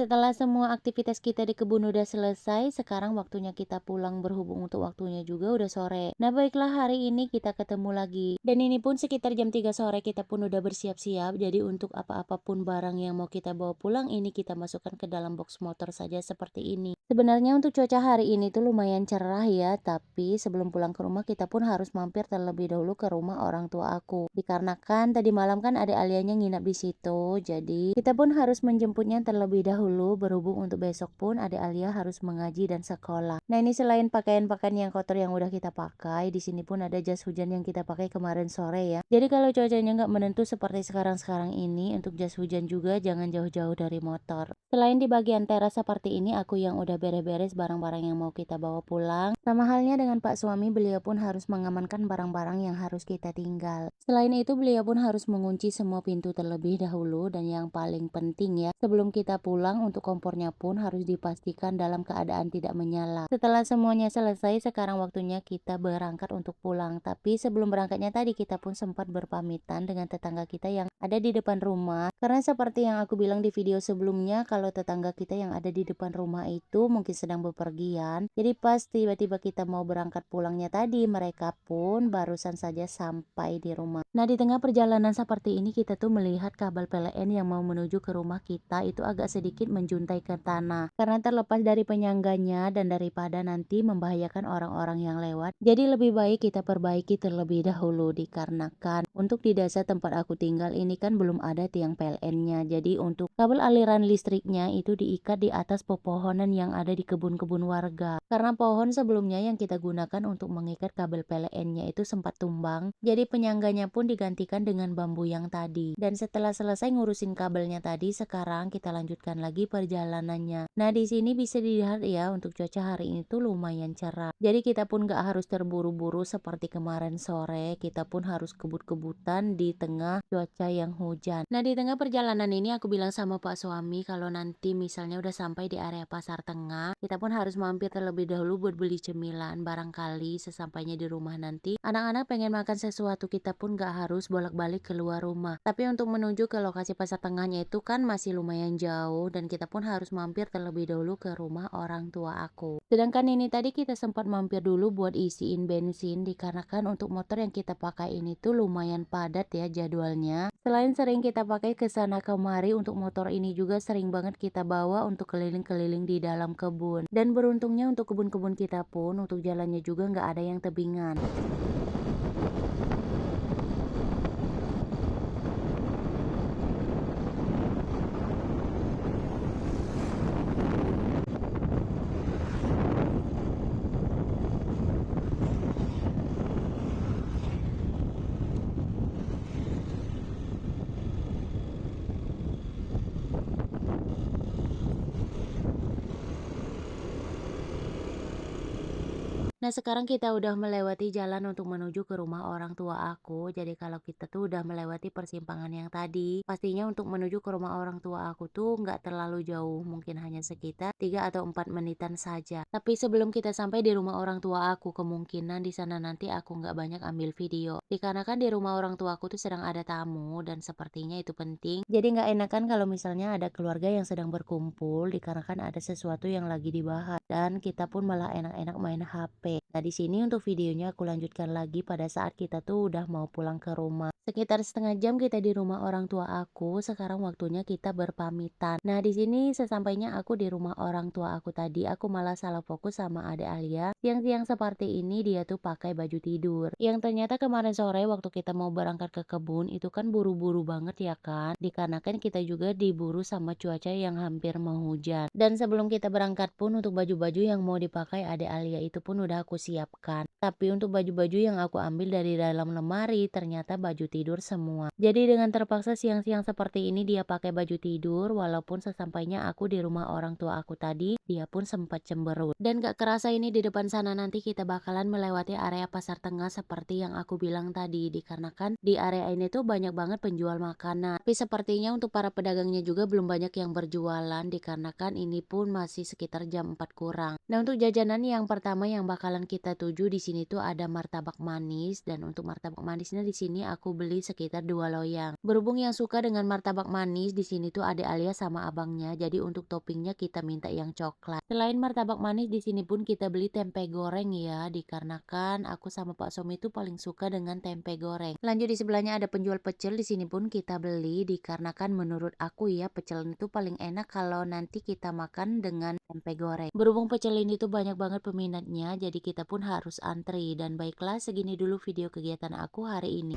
Setelah semua aktivitas kita di kebun udah selesai, sekarang waktunya kita pulang berhubung untuk waktunya juga udah sore. Nah baiklah hari ini kita ketemu lagi. Dan ini pun sekitar jam 3 sore kita pun udah bersiap-siap. Jadi untuk apa-apapun barang yang mau kita bawa pulang ini kita masukkan ke dalam box motor saja seperti ini. Sebenarnya untuk cuaca hari ini tuh lumayan cerah ya, tapi sebelum pulang ke rumah kita pun harus mampir terlebih dahulu ke rumah orang tua aku. Dikarenakan tadi malam kan ada alianya nginap di situ, jadi kita pun harus menjemputnya terlebih dahulu berhubung untuk besok pun Ade Alia harus mengaji dan sekolah. Nah ini selain pakaian-pakaian yang kotor yang udah kita pakai, di sini pun ada jas hujan yang kita pakai kemarin sore ya. Jadi kalau cuacanya nggak menentu seperti sekarang-sekarang ini, untuk jas hujan juga jangan jauh-jauh dari motor. Selain di bagian teras seperti ini, aku yang udah beres-beres barang-barang yang mau kita bawa pulang. Sama halnya dengan Pak suami, beliau pun harus mengamankan barang-barang yang harus kita tinggal. Selain itu, beliau pun harus mengunci semua pintu terlebih dahulu dan yang paling penting ya, sebelum kita pulang untuk kompornya pun harus dipastikan dalam keadaan tidak menyala. Setelah semuanya selesai, sekarang waktunya kita berangkat untuk pulang. Tapi sebelum berangkatnya tadi kita pun sempat berpamitan dengan tetangga kita yang ada di depan rumah. Karena seperti yang aku bilang di video sebelumnya, kalau tetangga kita yang ada di depan rumah itu mungkin sedang bepergian. Jadi pas tiba-tiba kita mau berangkat pulangnya tadi, mereka pun barusan saja sampai di rumah. Nah di tengah perjalanan seperti ini kita tuh melihat kabel PLN yang mau menuju ke rumah kita itu agak sedikit menjuntai ke tanah. Karena terlepas dari penyangganya dan daripada nanti membahayakan orang-orang yang lewat, jadi lebih baik kita perbaiki terlebih dahulu dikarenakan untuk di desa tempat aku tinggal ini kan belum ada tiang PLN-nya. Jadi untuk kabel aliran listriknya itu diikat di atas pepohonan yang ada di kebun-kebun warga. Karena pohon sebelumnya yang kita gunakan untuk mengikat kabel PLN-nya itu sempat tumbang, jadi penyangganya pun digantikan dengan bambu yang tadi. Dan setelah selesai ngurusin kabelnya tadi, sekarang kita lanjutkan lagi perjalanannya. Nah di sini bisa dilihat ya untuk cuaca hari ini tuh lumayan cerah. Jadi kita pun gak harus terburu-buru seperti kemarin sore. Kita pun harus kebut-kebutan di tengah cuaca yang hujan. Nah di tengah perjalanan ini aku bilang sama Pak suami kalau nanti misalnya udah sampai di area pasar tengah, kita pun harus mampir terlebih dahulu buat beli cemilan. Barangkali sesampainya di rumah nanti anak-anak pengen makan sesuatu, kita pun gak harus bolak-balik keluar rumah. Tapi untuk menuju ke lokasi pasar tengahnya itu kan masih lumayan jauh dan kita pun harus mampir terlebih dahulu ke rumah orang tua aku. Sedangkan ini tadi kita sempat mampir dulu buat isiin bensin dikarenakan untuk motor yang kita pakai ini tuh lumayan padat ya jadwalnya. Selain sering kita pakai ke sana kemari, untuk motor ini juga sering banget kita bawa untuk keliling-keliling di dalam kebun. Dan beruntungnya untuk kebun-kebun kita pun untuk jalannya juga nggak ada yang tebingan. Nah, sekarang kita udah melewati jalan untuk menuju ke rumah orang tua aku. Jadi kalau kita tuh udah melewati persimpangan yang tadi, pastinya untuk menuju ke rumah orang tua aku tuh nggak terlalu jauh, mungkin hanya sekitar 3 atau 4 menitan saja. Tapi sebelum kita sampai di rumah orang tua aku, kemungkinan di sana nanti aku nggak banyak ambil video. Dikarenakan di rumah orang tua aku tuh sedang ada tamu dan sepertinya itu penting. Jadi nggak enakan kalau misalnya ada keluarga yang sedang berkumpul, dikarenakan ada sesuatu yang lagi dibahas dan kita pun malah enak-enak main HP. Nah, di sini untuk videonya aku lanjutkan lagi pada saat kita tuh udah mau pulang ke rumah. Sekitar setengah jam kita di rumah orang tua aku, sekarang waktunya kita berpamitan. Nah, di sini sesampainya aku di rumah orang tua aku tadi, aku malah salah fokus sama Ade Alia. Siang-siang seperti ini dia tuh pakai baju tidur. Yang ternyata kemarin sore waktu kita mau berangkat ke kebun, itu kan buru-buru banget ya kan? Dikarenakan kita juga diburu sama cuaca yang hampir mau hujan. Dan sebelum kita berangkat pun untuk baju-baju yang mau dipakai Ade Alia itu pun udah aku siapkan. Tapi untuk baju-baju yang aku ambil dari dalam lemari ternyata baju tidur semua. Jadi dengan terpaksa siang-siang seperti ini dia pakai baju tidur, walaupun sesampainya aku di rumah orang tua aku tadi, dia pun sempat cemberut. Dan gak kerasa ini di depan sana nanti kita bakalan melewati area pasar tengah seperti yang aku bilang tadi, dikarenakan di area ini tuh banyak banget penjual makanan. Tapi sepertinya untuk para pedagangnya juga belum banyak yang berjualan dikarenakan ini pun masih sekitar jam 4 kurang. Nah, untuk jajanan yang pertama yang bakalan kita tuju di sini sini tuh ada martabak manis dan untuk martabak manisnya di sini aku beli sekitar 2 loyang. Berhubung yang suka dengan martabak manis di sini tuh ada Alia sama abangnya, jadi untuk toppingnya kita minta yang coklat. Selain martabak manis di sini pun kita beli tempe goreng ya, dikarenakan aku sama Pak Somi itu paling suka dengan tempe goreng. Lanjut di sebelahnya ada penjual pecel di sini pun kita beli dikarenakan menurut aku ya pecel itu paling enak kalau nanti kita makan dengan tempe goreng. Berhubung pecel ini tuh banyak banget peminatnya, jadi kita pun harus antri. Dan baiklah, segini dulu video kegiatan aku hari ini.